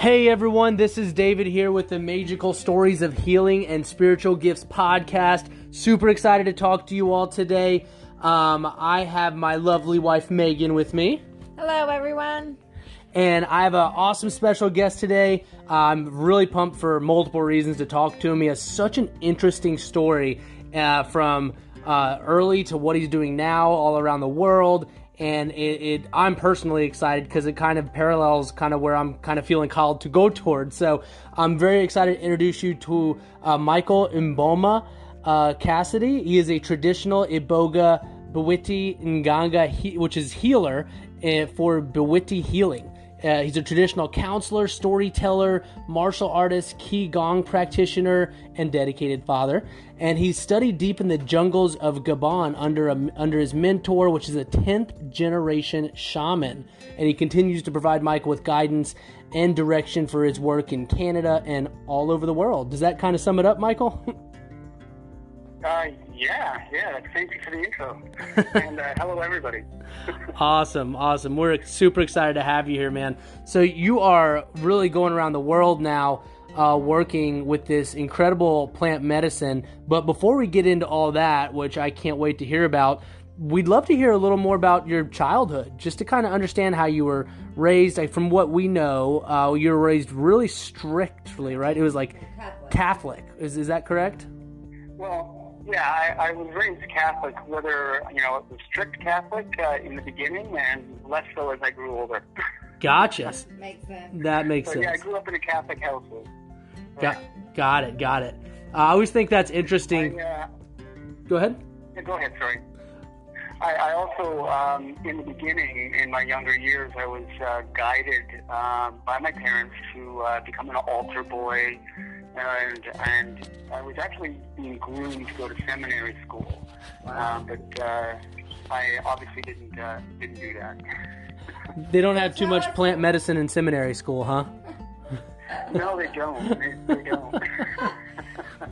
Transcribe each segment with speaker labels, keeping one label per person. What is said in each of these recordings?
Speaker 1: Hey everyone, this is David here with the Maegical Stories of Healing and Spiritual Gifts podcast. Super excited to talk to you all today. I have my lovely wife Megan with me.
Speaker 2: Hello everyone.
Speaker 1: And I have an awesome special guest today. I'm really pumped for multiple reasons to talk to him. He has such an interesting story from early to what he's doing now all around the world. And I'm personally excited because it kind of parallels kind of where I'm kind of feeling called to go towards. So I'm very excited to introduce you to Michael Mboma Cassidy. He is a traditional Iboga Bwiti Nganga, which is healer for Bwiti Healing. He's a traditional counselor, storyteller, martial artist, Qigong practitioner, and dedicated father. And he studied deep in the jungles of Gabon under his mentor, which is a 10th generation shaman. And he continues to provide Michael with guidance and direction for his work in Canada and all over the world. Does that kind of sum it up, Michael?
Speaker 3: Yeah. Thank you for the intro. And hello, everybody.
Speaker 1: Awesome. We're super excited to have you here, man. So you are really going around the world now, working with this incredible plant medicine. But before we get into all that, which I can't wait to hear about, we'd love to hear a little more about your childhood, just to kind of understand how you were raised. Like, from what we know, you were raised really strictly, right? It was like Catholic. Is that correct?
Speaker 3: Well, yeah, I was raised Catholic, whether, it was strict Catholic in the beginning and less so as I grew older.
Speaker 1: Gotcha.
Speaker 2: Makes sense.
Speaker 1: That makes sense.
Speaker 3: Yeah, I grew up in a Catholic household.
Speaker 1: Got it. I always think that's interesting. Go ahead.
Speaker 3: Yeah, go ahead, sorry. I also, in the beginning, in my younger years, I was guided by my parents to become an altar boy, and I was actually being groomed to go to seminary school.
Speaker 2: Wow.
Speaker 3: But I obviously didn't do that.
Speaker 1: They don't have too much plant medicine in seminary school, huh?
Speaker 3: No, they don't. They don't.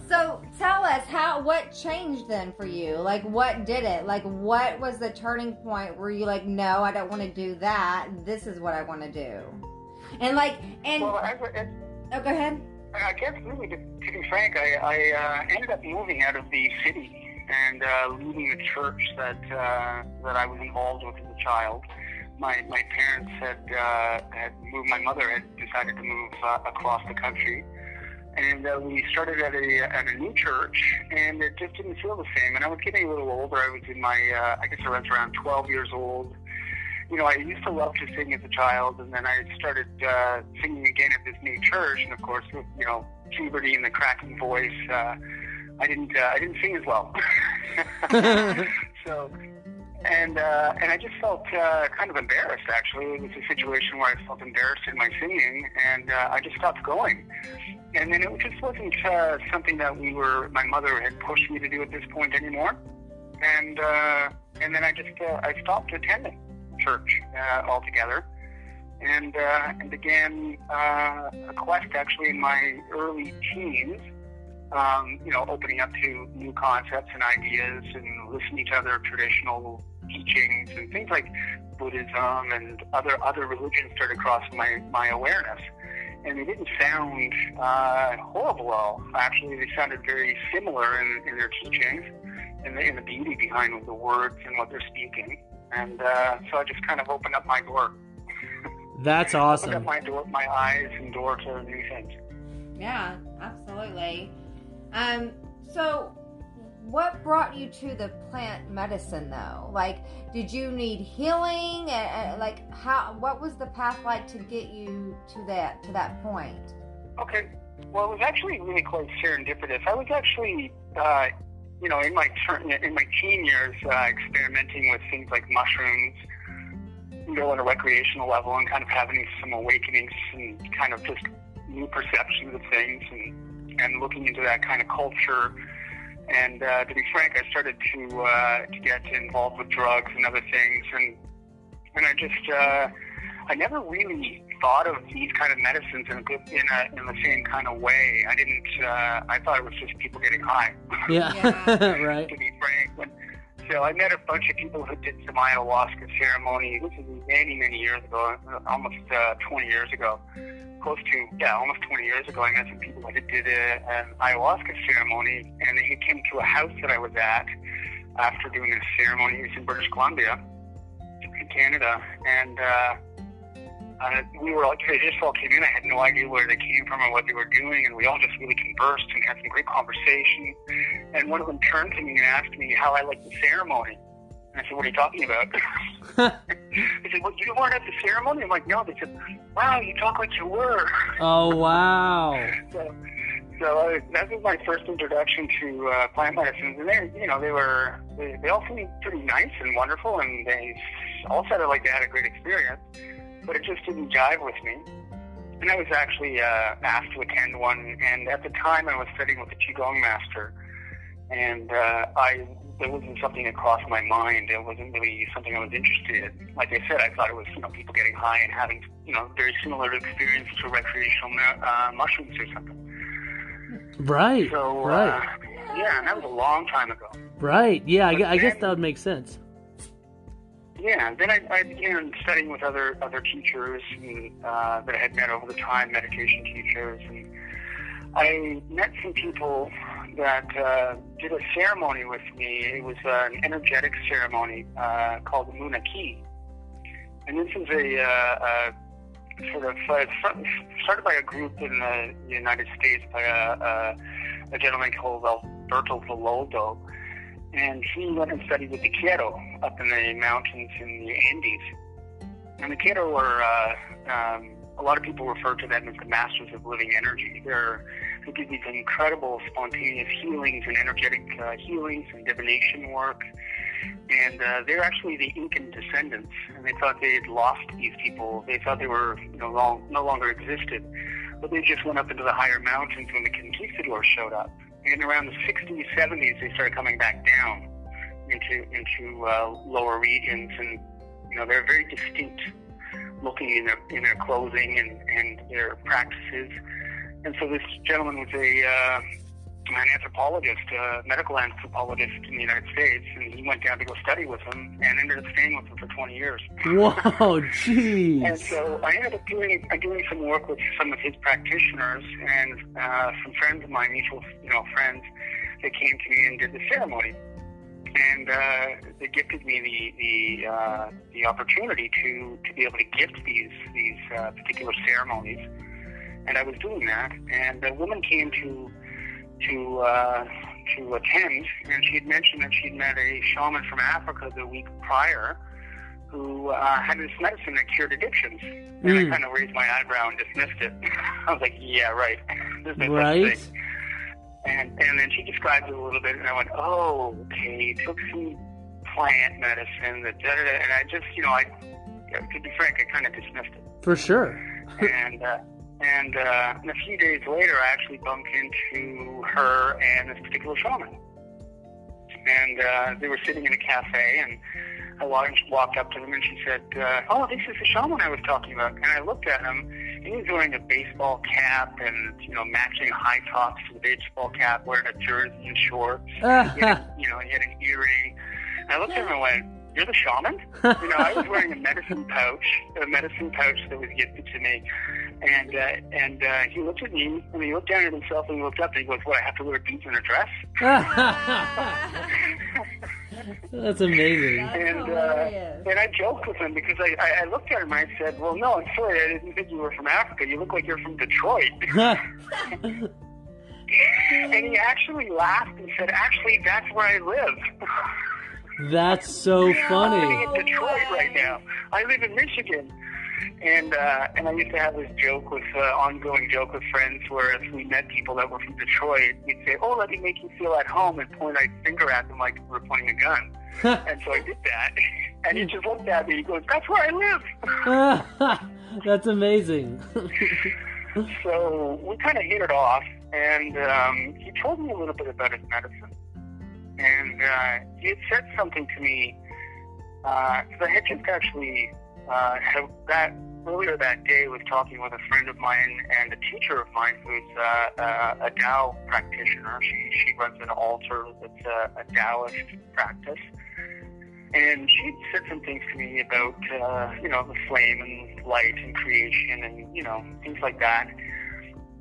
Speaker 2: So tell us, what changed then for you? Like, what did it? Like, what was the turning point where you like, no, I don't want to do that. This is what I want to do. Well,
Speaker 3: go
Speaker 2: ahead.
Speaker 3: I guess really, to be frank, I ended up moving out of the city and leaving the church that I was involved with as a child. My parents had moved. My mother had decided to move across the country, and we started at a new church, and it just didn't feel the same. And I was getting a little older. I was in my I guess I was around 12 years old. I used to love to sing as a child, and then I started singing again at this new church. And of course, with puberty and the cracking voice, I didn't sing as well. So, and I just felt kind of embarrassed. Actually, it was a situation where I felt embarrassed in my singing, and I just stopped going. And then it just wasn't something that my mother had pushed me to do at this point anymore. And then I stopped attending church altogether, and began a quest actually in my early teens, opening up to new concepts and ideas and listening to other traditional teachings and things like Buddhism and other religions started crossing my awareness. And they didn't sound horrible at all. Actually, they sounded very similar in their teachings and in the beauty behind the words and what they're speaking. And so I just kind of opened up my door.
Speaker 1: That's awesome.
Speaker 3: Opened up my eyes and door to new things.
Speaker 2: Yeah, absolutely. So what brought you to the plant medicine though? Like, did you need healing? What was the path like to get you to that point? Okay.
Speaker 3: Well, it was actually really quite serendipitous. I was actually, in my teen years, experimenting with things like mushrooms, on a recreational level, and kind of having some awakenings and kind of just new perceptions of things, and looking into that kind of culture. And to be frank, I started to get involved with drugs and other things, and I just I never really thought of these kind of medicines in the same kind of way. I didn't. I thought it was just people getting high.
Speaker 1: Yeah, right.
Speaker 3: To be frank, So I met a bunch of people who did some ayahuasca ceremony. This is many, many years ago, almost 20 years ago. Almost 20 years ago, I met some people who did an ayahuasca ceremony, and they came to a house that I was at after doing a ceremony. It was in British Columbia, in Canada, and they just all came in. I had no idea where they came from or what they were doing, and we all just really conversed and had some great conversation. And one of them turned to me and asked me how I liked the ceremony. And I said, "What are you talking about?" They said, "Well, you weren't at the ceremony?" I'm like, "No." They said, "Wow, you talk like you were."
Speaker 1: Oh, wow.
Speaker 3: So that was my first introduction to plant medicines, and they all seemed pretty nice and wonderful, and they all sounded like they had a great experience, but it just didn't jive with me. And I was actually asked to attend one, and at the time I was studying with a Qigong master, and there wasn't something that crossed my mind. It wasn't really something I was interested in. Like I said, I thought it was people getting high and having very similar experiences to recreational mushrooms or something.
Speaker 1: Right.
Speaker 3: So,
Speaker 1: right.
Speaker 3: Yeah, and that was a long time ago.
Speaker 1: Right. Yeah, I guess that would make sense.
Speaker 3: Yeah, then I began studying with other teachers that I had met over the time, meditation teachers, and I met some people that did a ceremony with me. It was an energetic ceremony called the Munaki. And this is a sort of started by a group in the United States by a gentleman called Alberto Velodo. And he went and studied with the Quero up in the mountains in the Andes. And the Quero were, a lot of people refer to them as the masters of living energy. They give these incredible spontaneous healings and energetic healings and divination work. And they're actually the Incan descendants. And they thought they had lost these people. They thought they were no longer existed. But they just went up into the higher mountains when the conquistadors showed up. And around the 60s, 70s, they started coming back down into lower regions, and they're very distinct looking in their clothing and their practices. And so this gentleman was an anthropologist, a medical anthropologist in the United States, and he went down to go study with him and ended up staying with him for 20 years.
Speaker 1: Whoa, jeez.
Speaker 3: And so I ended up doing some work with some of his practitioners and some friends of mine, mutual friends, that came to me and did the ceremony. And they gifted me the opportunity to be able to gift these particular ceremonies. And I was doing that, and a woman came to attend, and she had mentioned that she'd met a shaman from Africa the week prior who had this medicine that cured addictions. And I kind of raised my eyebrow and dismissed it. I was like, yeah, right. There's no such thing. And then she described it a little bit, and I went, oh, okay, took some plant medicine, and I just, to be frank, I kind of dismissed it.
Speaker 1: For sure.
Speaker 3: And a few days later, I actually bumped into her and this particular shaman. And they were sitting in a cafe, and I walked up to them, and she said, oh, this is the shaman I was talking about. And I looked at him, and he was wearing a baseball cap and, matching high tops to the baseball cap, wearing a jersey and shorts. He had an earring. And I looked at him and went, you're the shaman? I was wearing a medicine pouch that was gifted to me. And he looked at me, and he looked down at himself, and he looked up, and he goes, what, I have to wear beads and a dress?
Speaker 1: That's amazing.
Speaker 3: And I joked with him because I looked at him and I said, well, no, I'm sorry, I didn't think you were from Africa. You look like you're from Detroit. And he actually laughed and said, actually, that's where I live.
Speaker 1: That's so funny.
Speaker 3: I'm living in Detroit right now. I live in Michigan. And I used to have this joke with, ongoing joke with friends where if we met people that were from Detroit, we'd say, oh, let me make you feel at home, and point our finger at them like we were pointing a gun. And so I did that. And he just looked at me. He goes, that's where I live.
Speaker 1: That's amazing.
Speaker 3: So we kind of hit it off. And he told me a little bit about his medicine. And he had said something to me. Because I had just actually... earlier that day was talking with a friend of mine and a teacher of mine who's a Tao practitioner. She runs an altar that's a Taoist practice. And she said some things to me about, the flame and light and creation and, things like that.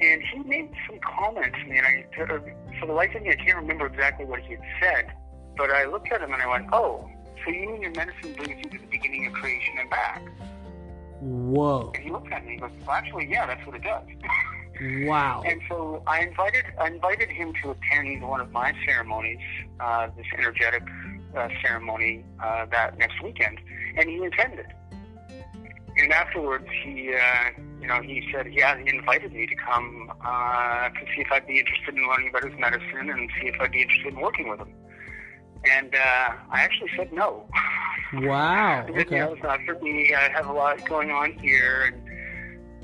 Speaker 3: And he made some comments to me, and for the life of me, I can't remember exactly what he had said, but I looked at him and I went, oh, so you mean your medicine brings you to the beginning of creation and back?
Speaker 1: Whoa.
Speaker 3: And he looked at me and goes, well, actually, yeah, that's what it does.
Speaker 1: Wow.
Speaker 3: And so I invited him to attend one of my ceremonies, this energetic ceremony that next weekend, and he attended. And afterwards, he said, he invited me to come to see if I'd be interested in learning about his medicine and see if I'd be interested in working with him. And I actually said no.
Speaker 1: Wow. Okay.
Speaker 3: Certainly, I have a lot going on here,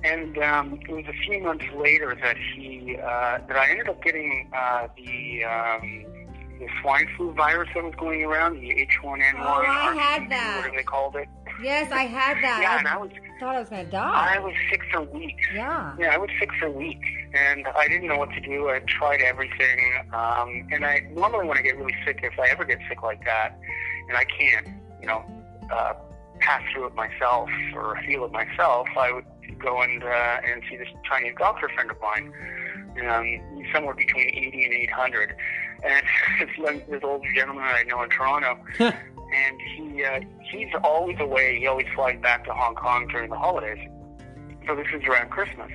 Speaker 3: and it was a few months later that that I ended up getting the swine flu virus that was going around, the H1N1.
Speaker 2: Oh, I had that.
Speaker 3: Whatever they called it.
Speaker 2: Yes, I had that.
Speaker 3: Yeah, and
Speaker 2: thought I was going to die.
Speaker 3: I was sick for weeks.
Speaker 2: Yeah.
Speaker 3: Yeah, I was sick for weeks, and I didn't know what to do. I tried everything, and I normally when I get really sick, if I ever get sick like that, and I can't, pass through it myself or heal it myself, I would go and see this Chinese doctor friend of mine, somewhere between 80 and 800, and this older gentleman that I know in Toronto. And he's always away. He always flies back to Hong Kong during the holidays. So this is around Christmas.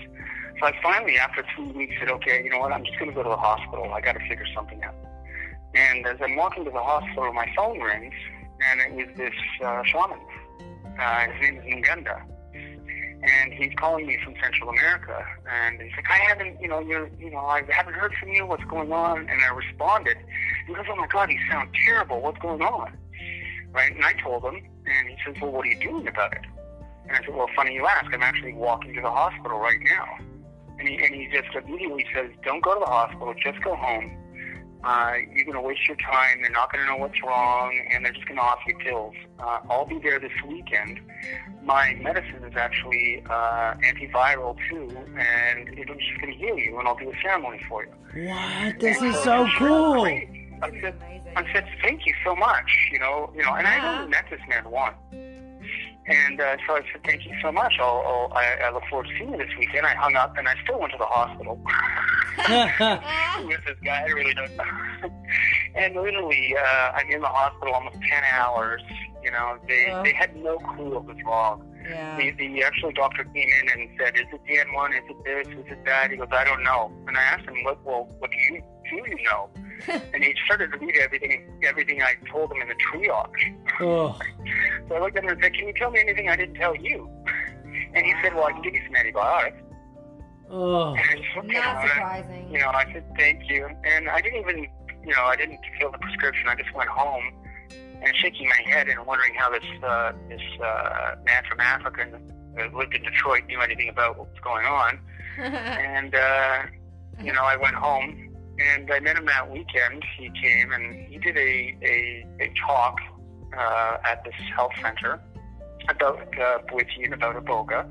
Speaker 3: So I finally, after 3 weeks, said, okay, you know what, I'm just going to go to the hospital. I got to figure something out. And as I'm walking to the hospital, my phone rings, and it was this shaman. His name is Moughenda. And he's calling me from Central America. And he's like, I haven't heard from you. What's going on? And I responded. He goes, oh my God, you sound terrible. What's going on? Right? And I told him, and he says, well, what are you doing about it? And I said, well, funny you ask. I'm actually walking to the hospital right now. And he just immediately says, don't go to the hospital. Just go home. You're going to waste your time. They're not going to know what's wrong, and they're just going to offer you pills. I'll be there this weekend. My medicine is actually antiviral, too, and it's just going to heal you, and I'll do a ceremony for you.
Speaker 1: What? This is so cool.
Speaker 3: I said, thank you so much, and I only met this man once. And so I said, thank you so much. I look forward to seeing you this weekend. I hung up, and I still went to the hospital. With this guy, I really don't know. And literally, I'm in the hospital almost 10 hours. They had no clue what was wrong.
Speaker 2: Yeah.
Speaker 3: The actual doctor came in and said, is it the N1? Is it this? Is it that? He goes, I don't know. And I asked him, what do you know? And he started to read everything I told him in the triage.
Speaker 1: Oh.
Speaker 3: So I looked at him and said, can you tell me anything I didn't tell you? And he said, well, I can give you some antibiotics.
Speaker 1: Oh.
Speaker 3: And I just looked at him,
Speaker 2: surprising.
Speaker 3: I said, thank you. And I didn't even, I didn't fill the prescription. I just went home and shaking my head and wondering how this man from Africa that lived in Detroit knew anything about what was going on. And, I went home. And I met him that weekend. He came and he did a talk at this health center about Bwiti and about Iboga.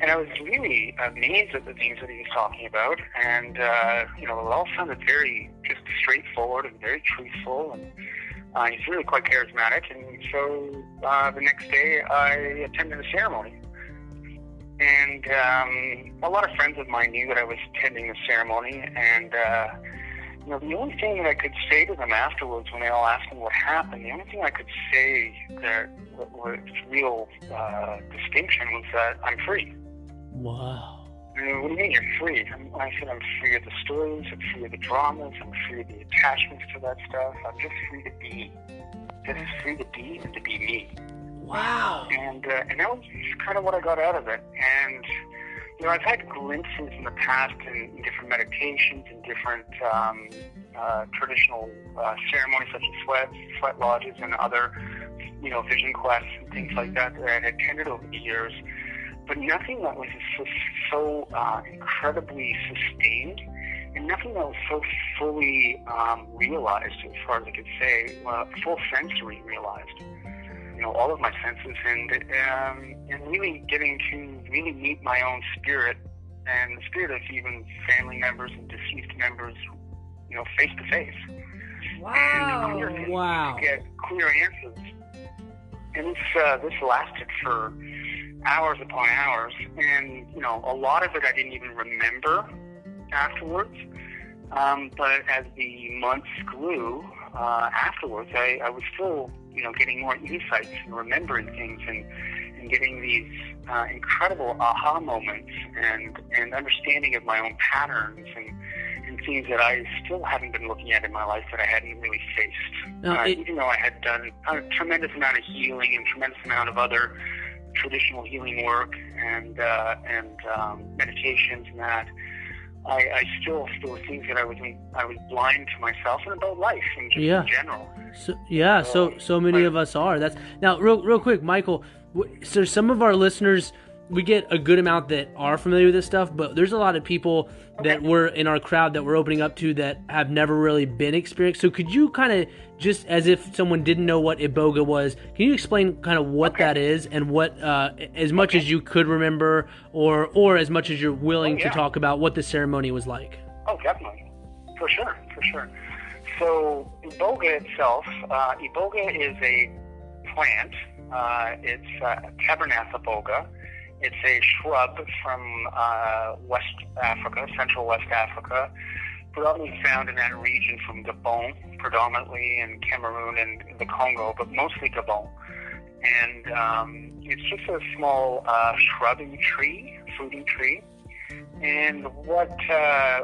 Speaker 3: And I was really amazed at the things that he was talking about. And, it all sounded very just straightforward and very truthful. And he's really quite charismatic. And so the next day I attended a ceremony. And a lot of friends of mine knew that I was attending the ceremony, and the only thing that I could say to them afterwards when they all asked me what happened, the only thing I could say that was real distinction was that I'm free.
Speaker 1: Wow.
Speaker 3: And what do you mean you're free? I said I'm free of the stories, I'm free of the dramas, I'm free of the attachments to that stuff. I'm just free to be. Just free to be and to be me.
Speaker 1: Wow.
Speaker 3: And that was kind of what I got out of it. And, I've had glimpses in the past in different meditations and different traditional ceremonies such as sweat lodges and other, vision quests and things like that I had attended over the years. But nothing that was so incredibly sustained, and nothing that was so fully realized, as far as I could say, full sensory realized. All of my senses, and really getting to really meet my own spirit and the spirit of even family members and deceased members, face to face.
Speaker 2: Wow!
Speaker 3: And
Speaker 1: wow!
Speaker 3: Get clear answers And this lasted for hours upon hours, and a lot of it I didn't even remember afterwards. But as the months grew afterwards, I was still getting more insights and remembering things and getting these incredible aha moments and understanding of my own patterns and things that I still haven't been looking at in my life that I hadn't really faced. Even though I had done a tremendous amount of healing and tremendous amount of other traditional healing work and meditations and that, I still were things that I was blind to myself and about life and just in general.
Speaker 1: So many of us are. That's now real quick, Michael. So some of our listeners, we get a good amount that are familiar with this stuff, but there's a lot of people that were in our crowd that we're opening up to that have never really been experienced. So could you kind of, just as if someone didn't know what Iboga was, can you explain kind of what that is and what, as much as you could remember or as much as you're willing to talk about what the ceremony was like?
Speaker 3: Oh, definitely. For sure. So Iboga itself, Iboga is a plant. It's Tabernath Iboga. It's a shrub from West Africa, Central West Africa, predominantly found in that region from Gabon, predominantly in Cameroon and the Congo, but mostly Gabon. And it's just a small shrubby tree, fruiting tree. And what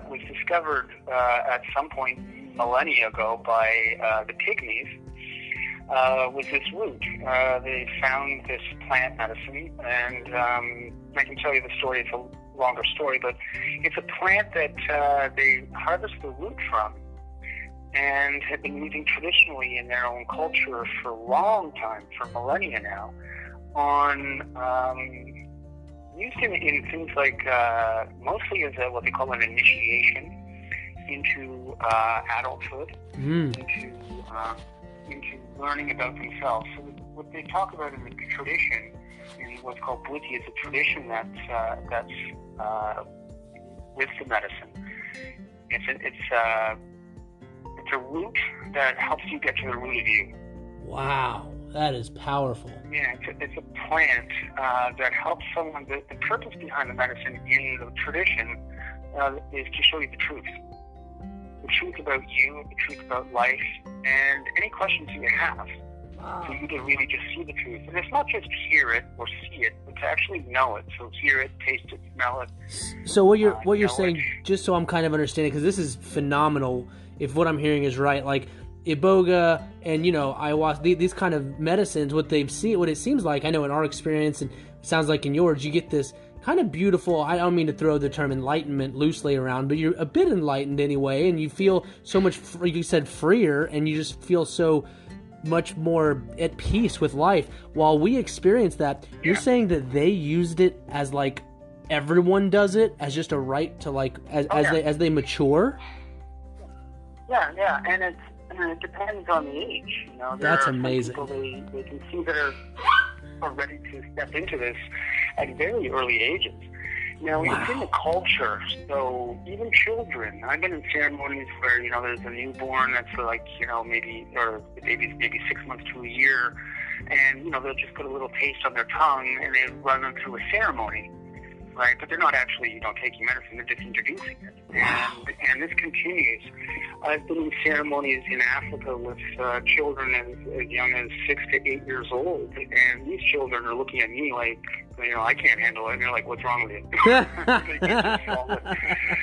Speaker 3: was discovered at some point millennia ago by the Pygmies was this root. They found this plant medicine, and I can tell you the story. It's a longer story, but it's a plant that they harvest the root from and have been using traditionally in their own culture for a long time, for millennia now, used in things like mostly as what they call an initiation into adulthood, into learning about themselves. So what they talk about in the tradition, in what's called Bwiti, is a tradition that's with the medicine. It's a root that helps you get to the root of you.
Speaker 1: Wow, that is powerful.
Speaker 3: Yeah, it's a plant that helps someone. The purpose behind the medicine in the tradition is to show you the truth. The truth about you, the truth about life, and any questions you have.
Speaker 2: Wow.
Speaker 3: For you to really just see the truth. And it's not just hear it or see it, but to actually know it. So hear it, taste it, smell it.
Speaker 1: So what you're saying, just so I'm kind of understanding, because this is phenomenal, if what I'm hearing is right, like Iboga and ayahuasca, these kind of medicines, what it seems like, I know in our experience, and it sounds like in yours, you get this kind of beautiful, I don't mean to throw the term enlightenment loosely around, but you're a bit enlightened anyway, and you feel so much, you said, freer, and you just feel so much more at peace with life. While we experience that, you're saying that they used it as like everyone does it, as just a right to like as they mature.
Speaker 3: Yeah, and it depends on the age.
Speaker 1: That's amazing.
Speaker 3: People they can see that are ready to step into this at very early ages. Now, It's in the culture, so even children. I've been in ceremonies where, there's a newborn that's like, or the baby's maybe 6 months to a year, and, they'll just put a little taste on their tongue and they run them through a ceremony, right? But they're not actually, taking medicine, they're just introducing it. And this continues. I've been in ceremonies in Africa with children as young as 6 to 8 years old, and these children are looking at me like, I can't handle it. And they're like, "What's wrong with you?"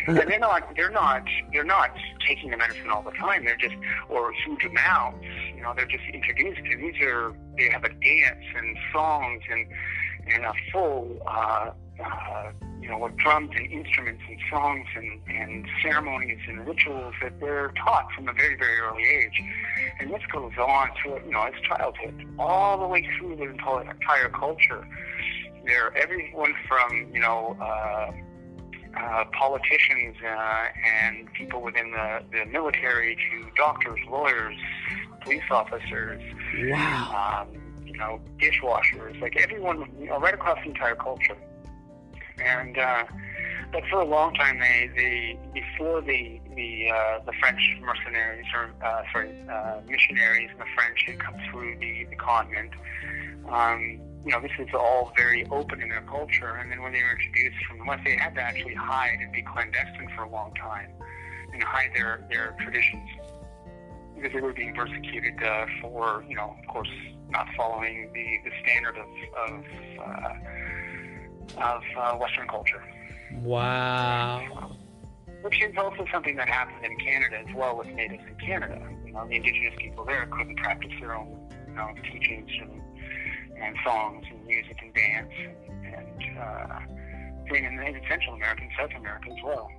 Speaker 3: And they're not taking the medicine all the time. They're just, or huge amounts. They're just introduced to. They have a dance and songs and a full, with drums and instruments and songs and ceremonies and rituals that they're taught from a very, very early age. And this goes on through, its childhood, all the way through the entire culture. They're everyone from, politicians and people within the military to doctors, lawyers, police officers, dishwashers, like everyone, right across the entire culture. And but for a long time, they before the French mercenaries or missionaries and the French had come through the continent, this is all very open in their culture. And then when they were introduced from the West, they had to actually hide and be clandestine for a long time and hide their traditions because they were being persecuted for, of course, not following the standard of Western culture.
Speaker 1: Wow.
Speaker 3: Which is also something that happened in Canada as well with natives in Canada. The indigenous people there couldn't practice their own, teachings and songs and music and dance and in Central America and South America as well.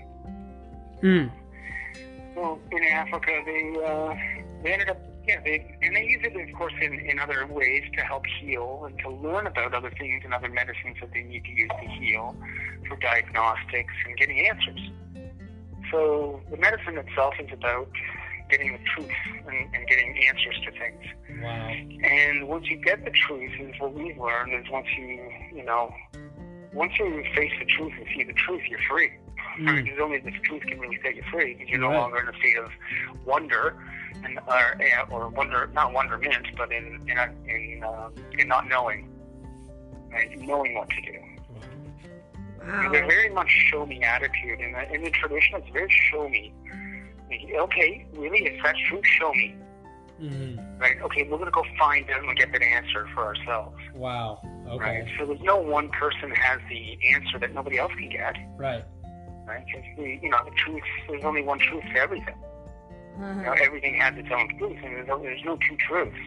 Speaker 3: Well, in Africa, they ended up, they use it, of course, in other ways to help heal and to learn about other things and other medicines that they need to use to heal for diagnostics and getting answers. So the medicine itself is about getting the truth and getting answers to things.
Speaker 1: Wow.
Speaker 3: And once you get the truth, is what we've learned is once you face the truth and see the truth, you're free. Because only this truth can really set you free, because you're no longer in a state of wonder or wonder, not wonderment, but in not knowing, right? Knowing what to do.
Speaker 2: Wow.
Speaker 3: They're very much show me attitude. In the tradition, it's very show me. Okay, really, if that's true, show me. Right? Okay, we're going to go find it and get that answer for ourselves.
Speaker 1: Wow. Okay.
Speaker 3: Right? So there's no one person has the answer that nobody else can get.
Speaker 1: Right.
Speaker 3: Right? Because the truth, there's only one truth to everything. Everything has its own truth, and there's no two truths.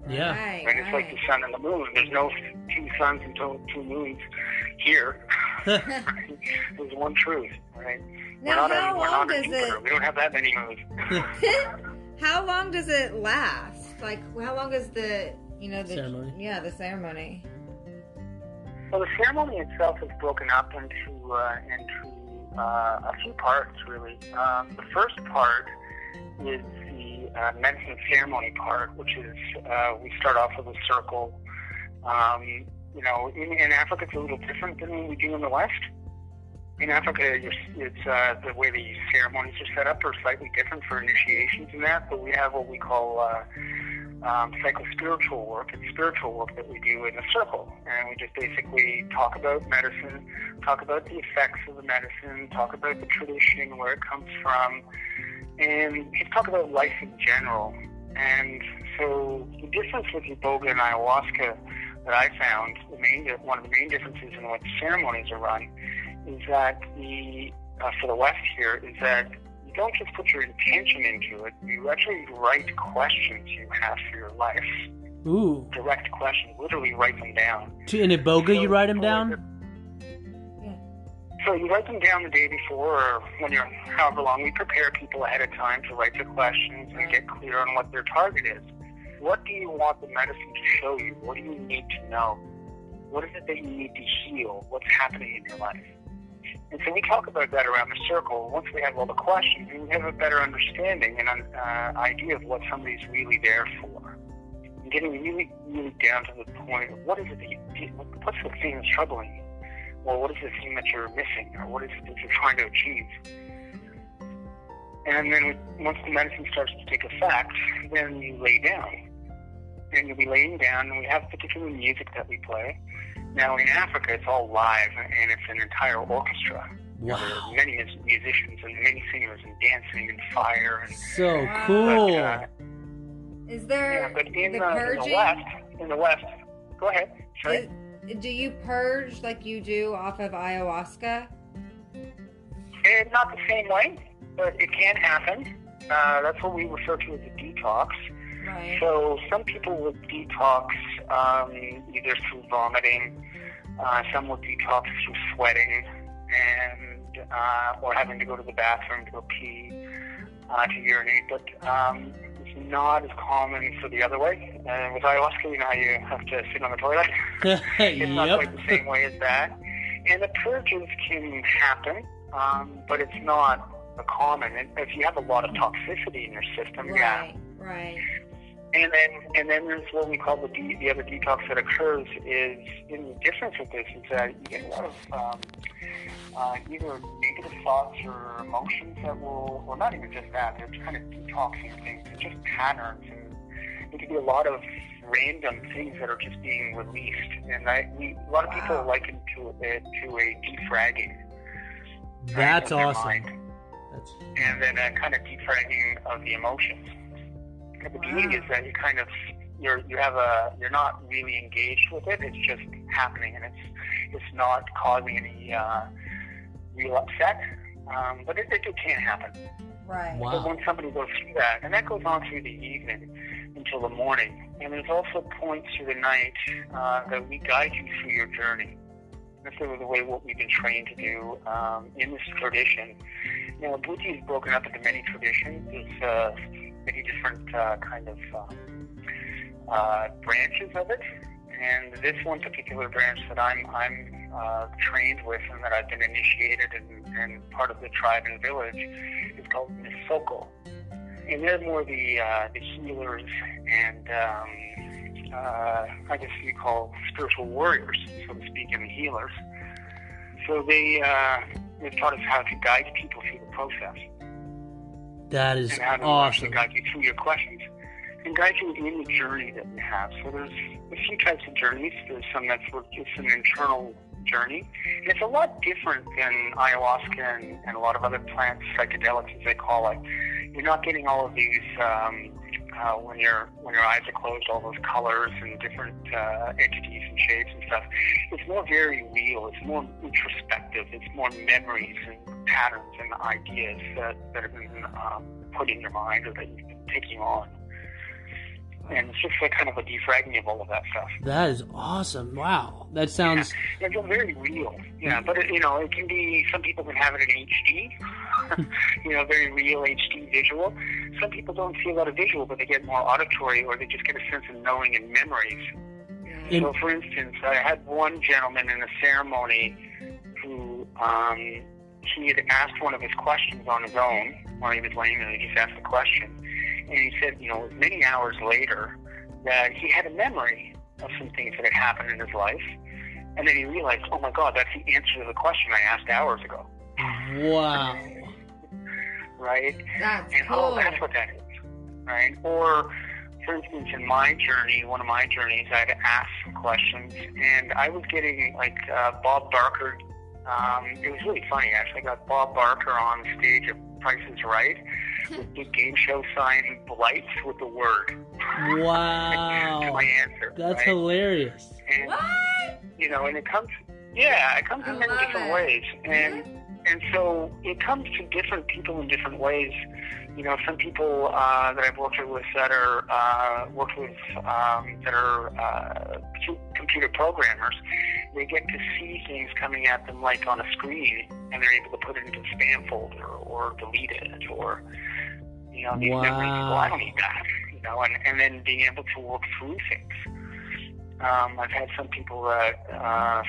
Speaker 1: Yeah.
Speaker 2: Right.
Speaker 3: It's like the sun and the moon. There's no two suns and two moons here. Right? There's one truth, right?
Speaker 2: Now,
Speaker 3: we're not on Jupiter. We don't have that many moons.
Speaker 2: How long does it last? Like, how long is the
Speaker 1: ceremony?
Speaker 2: Yeah, the ceremony.
Speaker 3: Well, the ceremony itself is broken up into a few parts, really. The first part is the medicine ceremony part, which is we start off with a circle. In Africa, it's a little different than we do in the West. In Africa, it's the way the ceremonies are set up are slightly different for initiations and that, but we have what we call psycho-spiritual work. It's spiritual work that we do in a circle, and we just basically talk about medicine, talk about the effects of the medicine, talk about the tradition, where it comes from, and just talk about life in general. And so the difference with Iboga and ayahuasca that I found, one of the main differences in what ceremonies are run, is that for the West here, is that you don't just put your intention into it, you actually write questions you have for your life.
Speaker 1: Ooh.
Speaker 3: Direct questions, literally write them down.
Speaker 1: In Iboga, you write them down?
Speaker 2: Yeah.
Speaker 3: So you write them down the day before, or when you're, however long, we prepare people ahead of time to write their questions and get clear on what their target is. What do you want the medicine to show you? What do you need to know? What is it that you need to heal? What's happening in your life? And so we talk about that around the circle. Once we have all the questions, we have a better understanding and idea of what somebody's really there for. And getting really, really down to the point of what is it that what's the thing that's troubling you? Or what is the thing that you're missing? Or what is it that you're trying to achieve? And then once the medicine starts to take effect, then you lay down. And you'll be laying down, and we have particular music that we play. Now, in Africa, it's all live, and it's an entire orchestra.
Speaker 1: Wow.
Speaker 3: There are many musicians and many singers and dancing and fire. And,
Speaker 1: so cool.
Speaker 3: But,
Speaker 2: Is there
Speaker 3: but in
Speaker 2: the
Speaker 3: the West, go ahead. Sorry.
Speaker 2: Do you purge like you do off of ayahuasca?
Speaker 3: Not the same way, but it can happen. That's what we refer to as a detox.
Speaker 2: Right.
Speaker 3: So some people would detox either through vomiting, some would detox through sweating, and or having to go to the bathroom to go pee, to urinate. But it's not as common for the other way. With ayahuasca, you know how you have to sit on the toilet? It's not quite the same way as that. And the purges can happen, but it's not common. If you have a lot of toxicity in your system,
Speaker 2: right, right.
Speaker 3: And then there's what we call the other detox that occurs is, in the difference with this is that you get a lot of either negative thoughts or emotions that will, or not even just that, they're kind of detoxing things. They're just patterns there could be a lot of random things that are just being released, and a lot of people liken it to a defragging.
Speaker 1: That's
Speaker 3: of their
Speaker 1: awesome.
Speaker 3: Mind. And then a kind of defragging of the emotions. And the beauty is that you're not really engaged with it. It's just happening, and it's not causing any real upset. But it can happen.
Speaker 2: Right.
Speaker 1: Wow.
Speaker 3: But when somebody goes through that, and that goes on through the evening until the morning, and there's also points through the night that we guide you through your journey. That's the way what we've been trained to do in this tradition. You know, Bwiti is broken up into many traditions. There's many different kind of branches of it, and this one particular branch that I'm trained with and that I've been initiated and part of the tribe and village is called Misoko. And they're more the healers and I guess you call spiritual warriors, so to speak, and the healers. So they've taught us how to guide people through the process.
Speaker 1: That is
Speaker 3: and how to
Speaker 1: awesome.
Speaker 3: guide you through your questions and guide you in the journey that you have. So there's a few types of journeys. There's some that's just an internal journey. And it's a lot different than ayahuasca and a lot of other plants, psychedelics as they call it. You're not getting all of these when your eyes are closed, all those colors and different entities and shapes and stuff. It's more very real. It's more introspective. It's more memories and patterns and ideas that have been put in your mind or that you've been taking on. And it's just like kind of a defragging of all of that stuff.
Speaker 1: That is awesome. Wow. That sounds...
Speaker 3: Yeah, it's very real. Yeah, but it can be, some people can have it in HD, very real HD visual. Some people don't see a lot of visual, but they get more auditory, or they just get a sense of knowing and memories. So, for instance, I had one gentleman in a ceremony who he had asked one of his questions on his own while he was laying there. He just asked the question. And he said, many hours later, that he had a memory of some things that had happened in his life. And then he realized, oh my God, that's the answer to the question I asked hours ago.
Speaker 1: Wow.
Speaker 3: Right?
Speaker 2: That's
Speaker 3: and
Speaker 2: cool.
Speaker 3: that's what that is. Right? Or, for instance, in my journey, one of my journeys, I had to ask some questions, and I was getting Bob Barker. It was really funny, actually. I got Bob Barker on stage at Price is Right with big game show sign lights with the word.
Speaker 1: Wow.
Speaker 3: to my answer.
Speaker 1: That's
Speaker 3: right?
Speaker 1: hilarious.
Speaker 3: And,
Speaker 2: What?
Speaker 3: And it comes in many different ways. And so it comes to different people in different ways. Some people that I've worked with that are computer programmers, they get to see things coming at them like on a screen, and they're able to put it into a spam folder or delete it, or these memories. Well, I don't need that, and then being able to work through things. I've had some people that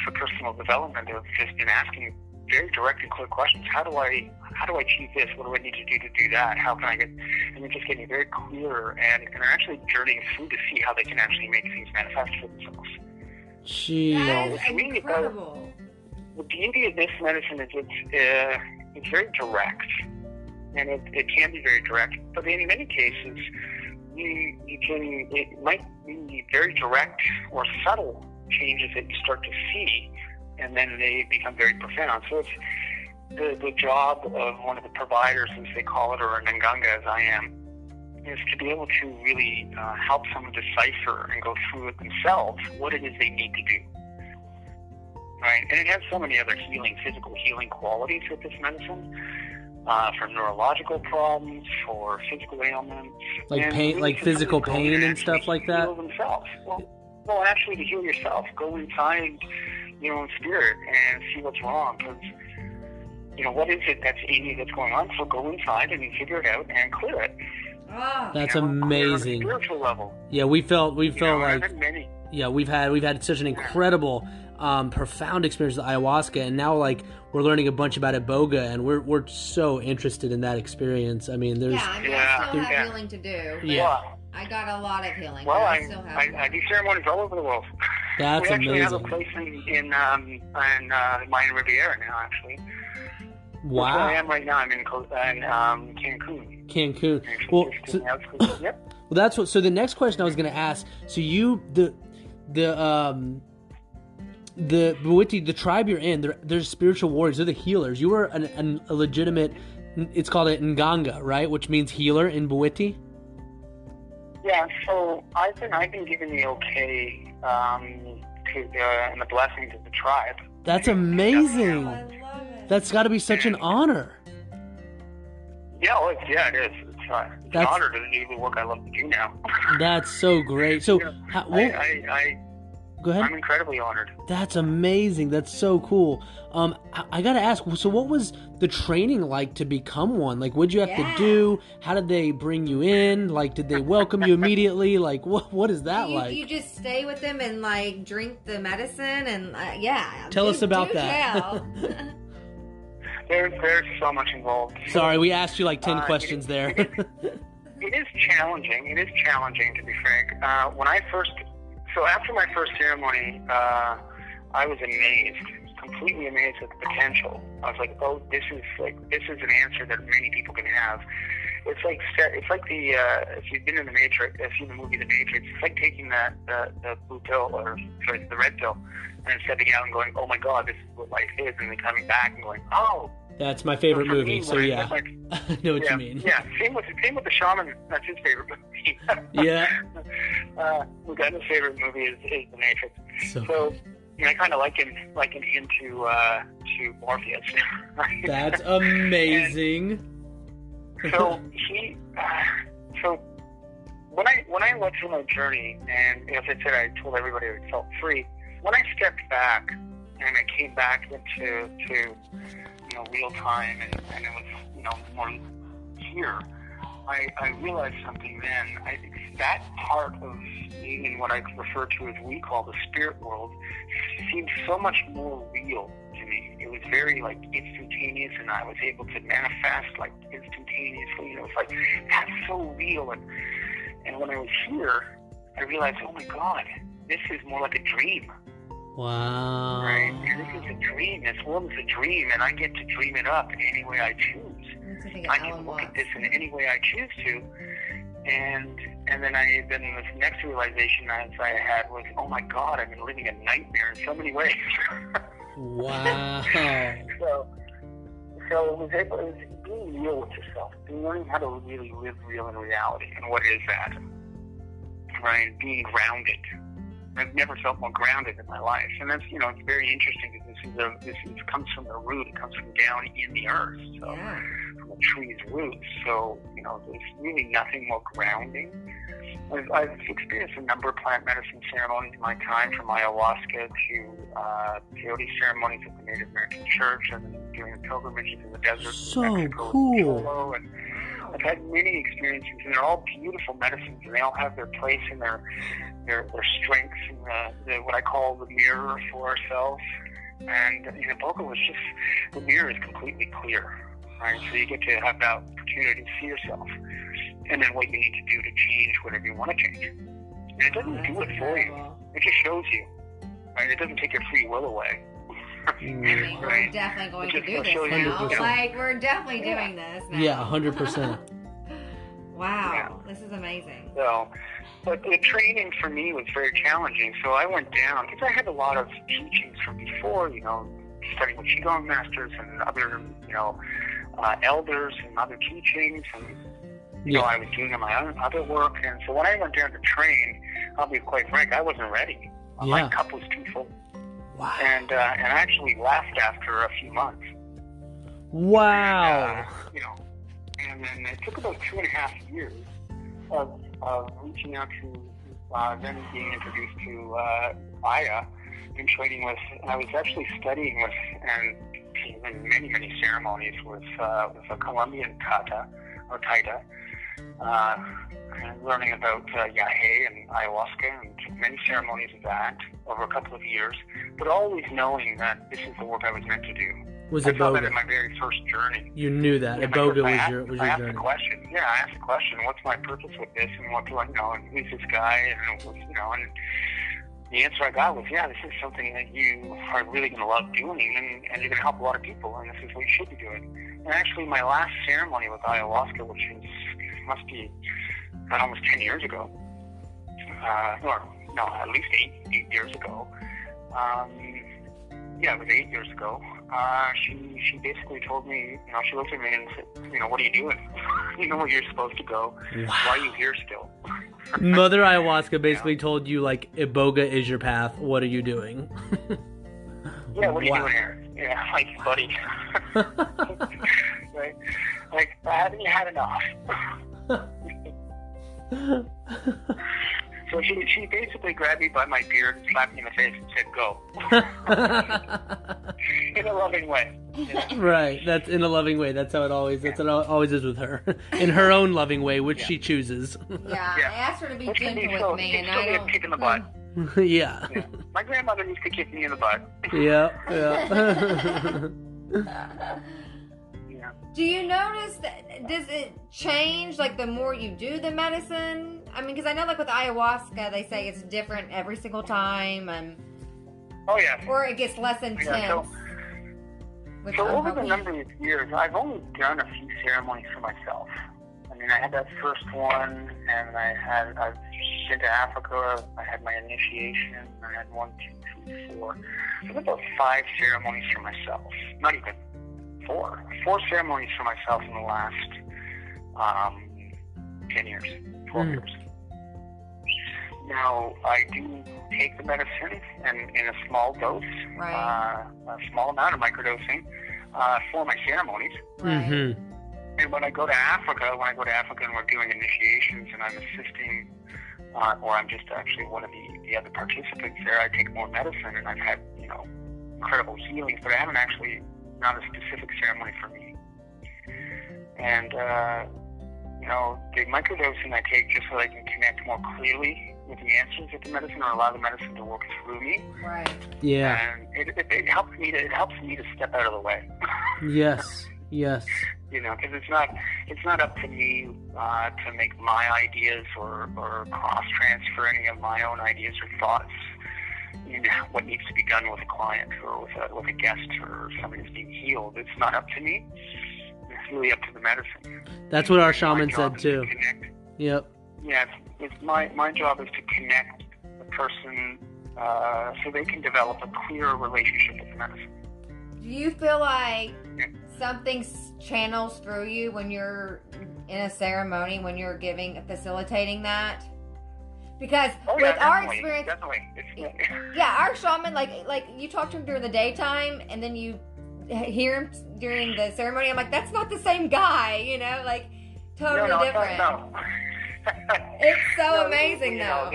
Speaker 3: for personal development have just been asking very direct and clear questions. How do I achieve this? What do I need to do that? How can I get? And they're just getting very clear, and they're actually journeying through to see how they can actually make things manifest for themselves.
Speaker 1: Gee.
Speaker 2: That is
Speaker 3: it's really
Speaker 2: incredible.
Speaker 3: The beauty of this medicine is it's very direct, and it can be very direct. But in many cases, it might be very direct or subtle changes that you start to see, and then they become very profound. So it's the job of one of the providers, as they call it, or an nganga, as I am, is to be able to really help someone decipher and go through it themselves what it is they need to do. Right? And it has so many other physical healing qualities with this medicine, for neurological problems, for physical ailments.
Speaker 1: Like pain, like physical pain and stuff like that?
Speaker 3: Heal themselves. Well, actually to heal yourself, go inside your own spirit and see what's wrong, because what is it that's in you that's going on? So go inside and figure it out and clear it.
Speaker 1: That's amazing.
Speaker 3: Clear on a spiritual level.
Speaker 1: Yeah, we felt like
Speaker 3: many.
Speaker 1: Yeah, we've had such an incredible, profound experience with ayahuasca, and now we're learning a bunch about Iboga, and we're so interested in that experience. I mean, there's
Speaker 2: I still have healing to do.
Speaker 1: Yeah.
Speaker 2: I got a lot of healing.
Speaker 3: Well,
Speaker 2: I still have
Speaker 3: I do ceremonies all over the world.
Speaker 1: That's
Speaker 3: we actually
Speaker 1: amazing.
Speaker 3: have a place in Mayan Riviera now, actually.
Speaker 1: Wow.
Speaker 3: That's where I am right now. I'm in Cancun.
Speaker 1: Cancun.
Speaker 3: Actually,
Speaker 1: Well,
Speaker 3: just in the outskirts. Yep.
Speaker 1: Well, that's what. So the next question I was going to ask. So the Bwiti, the tribe you're in, they're spiritual warriors. They're the healers. You were a legitimate. It's called an Nganga, right? Which means healer in Bwiti.
Speaker 3: Yeah. So I've been given the okay and the blessings of the tribe.
Speaker 1: That's amazing.
Speaker 2: Oh, I love it.
Speaker 1: That's got to be such an honor.
Speaker 3: Yeah, it is. It's an honor to do the work I love to do now.
Speaker 1: That's so great. So, go ahead.
Speaker 3: I'm incredibly honored.
Speaker 1: That's amazing. That's so cool. I got to ask, so what was the training like to become one? Like, what'd you have to do? How did they bring you in? Like, did they welcome you immediately? Like, what is that like?
Speaker 2: You just stay with them and, like, drink the medicine and,
Speaker 1: Tell us about that.
Speaker 3: There's so much involved.
Speaker 1: Sorry, we asked you like 10 questions there.
Speaker 3: It is challenging. It is challenging, to be frank. After my first ceremony, I was amazed, completely amazed at the potential. I was like, oh, this is an answer that many people can have. It's like if you've been in the Matrix, if you've seen the movie The Matrix, it's like taking the blue pill, the red pill, and stepping out and going, oh my God, this is what life is, and then coming back and going, oh.
Speaker 1: That's my favorite movie. So yeah, I know what you mean.
Speaker 3: Yeah, same with the Shaman. That's his favorite movie.
Speaker 1: Yeah.
Speaker 3: Moughenta's favorite movie is The Matrix.
Speaker 1: So
Speaker 3: I kind of liken him to Morpheus.
Speaker 1: That's amazing.
Speaker 3: So when I went through my journey, and as I said, I told everybody I felt free. When I stepped back and I came back into real time, and it was more here, I realized something then. I think that part of being in what I refer to as we call the spirit world seemed so much more real to me. It was very instantaneous, and I was able to manifest instantaneously. It's like, that's so real. And when I was here, I realized, oh my God, this is more like a dream.
Speaker 1: Wow.
Speaker 3: Right? And this is a dream. This world is a dream, and I get to dream it up in any way I choose. I can look at this in any way I choose to. And then this next realization I had was, oh my God, I've been living a nightmare in so many ways.
Speaker 1: Wow.
Speaker 3: So it was being real with yourself, learning how to really live real in reality. And what is that? Right? Being grounded. I've never felt more grounded in my life, and that's it's very interesting because this comes from the root. It comes from down in the earth, so from a tree's roots. So there's really nothing more grounding. I've experienced a number of plant medicine ceremonies in my time, from ayahuasca to peyote ceremonies at the Native American Church, and doing pilgrimages in the desert.
Speaker 1: So
Speaker 3: in Mexico,
Speaker 1: cool.
Speaker 3: And I've had many experiences, and they're all beautiful medicines, and they all have their place in their strengths, and what I call the mirror for ourselves. And Iboga was just, the mirror is completely clear, right? So you get to have that opportunity to see yourself, and then what you need to do to change whatever you want to change. And it doesn't do it for you; it just shows you, right? It doesn't take your free will away.
Speaker 2: We're definitely going to do this now.
Speaker 1: 100%.
Speaker 2: We're definitely doing this now.
Speaker 1: Yeah, 100%.
Speaker 2: Wow, this is amazing.
Speaker 3: So, but the training for me was very challenging. So I went down, because I had a lot of teachings from before, studying with Qigong masters and other, elders and other teachings. And, I was doing my own other work. And so when I went down to train, I'll be quite frank, I wasn't ready. My cup was too full.
Speaker 1: Wow.
Speaker 3: And I actually left after a few months.
Speaker 1: Wow.
Speaker 3: And then it took about 2.5 years of reaching out to, then being introduced to Aya and training with, and I was actually studying with, and in many, many ceremonies with a Colombian Taita, and learning about Yahe and ayahuasca and many ceremonies of that over a couple of years, but always knowing that this is the work I was meant to do. I saw that in my very first journey.
Speaker 1: You knew that. Iboga was your
Speaker 3: I asked
Speaker 1: journey.
Speaker 3: the question. Yeah, I asked the question, what's my purpose with this, and what do I and who's this guy, and and the answer I got was, this is something that you are really going to love doing, and you're going to help a lot of people, and this is what you should be doing. And actually, my last ceremony with ayahuasca, which must be almost 10 years ago. At least 8 years ago. It was 8 years ago. She basically told me, she looked at me and said, what are you doing? You know where you're supposed to go.
Speaker 1: Wow.
Speaker 3: Why are you here still?
Speaker 1: Mother Ayahuasca basically told you, like, Iboga is your path. What are you doing?
Speaker 3: Yeah, what are you doing here? Yeah, like, buddy. Right? Like, haven't you had enough? So she basically grabbed me by my beard and slapped me in the face and said, go. In a loving way.
Speaker 1: Right. That's in a loving way. That's how it always is with her. In her own loving way, which she chooses.
Speaker 2: Yeah, I asked her to be gentle with me, and I don't...
Speaker 3: kick in the butt.
Speaker 1: Yeah.
Speaker 3: My grandmother used to kick me in the butt.
Speaker 1: Yeah.
Speaker 2: Do you notice that, does it change, like, the more you do the medicine? I mean, because I know, like, with
Speaker 3: Mm-hmm.
Speaker 2: ayahuasca, they say it's different every single time, and...
Speaker 3: Oh, yeah.
Speaker 2: Or it gets less intense.
Speaker 3: Yeah, so over the number of years, I've only done a few ceremonies for myself. I mean, I had that first one, and I've been to Africa, I had my initiation, I had 1, 2, 3, 4. I had about 5 ceremonies for myself. Not even 4. 4 ceremonies for myself in the last 10 years, 12 years. Now, I do take the medicine in a small dose,
Speaker 2: Right.
Speaker 3: A small amount of microdosing for my ceremonies.
Speaker 2: Right.
Speaker 1: Mm-hmm.
Speaker 3: And when I go to Africa and we're doing initiations and I'm assisting, or I'm just actually one of the other participants there, I take more medicine and I've had, incredible healings, but I haven't actually, not a specific ceremony for me. And, the microdosing I take just so I can connect more clearly with the answers of the medicine, or allow the medicine to work through me.
Speaker 2: Right.
Speaker 1: Yeah.
Speaker 3: And it helps me to step out of the way.
Speaker 1: Yes. Yes.
Speaker 3: Because it's not up to me to make my ideas or cross transfer any of my own ideas or thoughts in what needs to be done with a client or with a guest or somebody who's being healed. It's not up to me. It's really up to the medicine.
Speaker 1: That's what our shaman said too. Yep.
Speaker 3: Yeah, it's my job is to connect the person so they can develop a clearer relationship with the medicine.
Speaker 2: Do you feel like something channels through you when you're in a ceremony, when you're facilitating that? Because with our experience, our shaman, like you talk to him during the daytime, and then you hear him during the ceremony. I'm like, that's not the same guy, totally different.
Speaker 3: No.
Speaker 2: It's so amazing, though.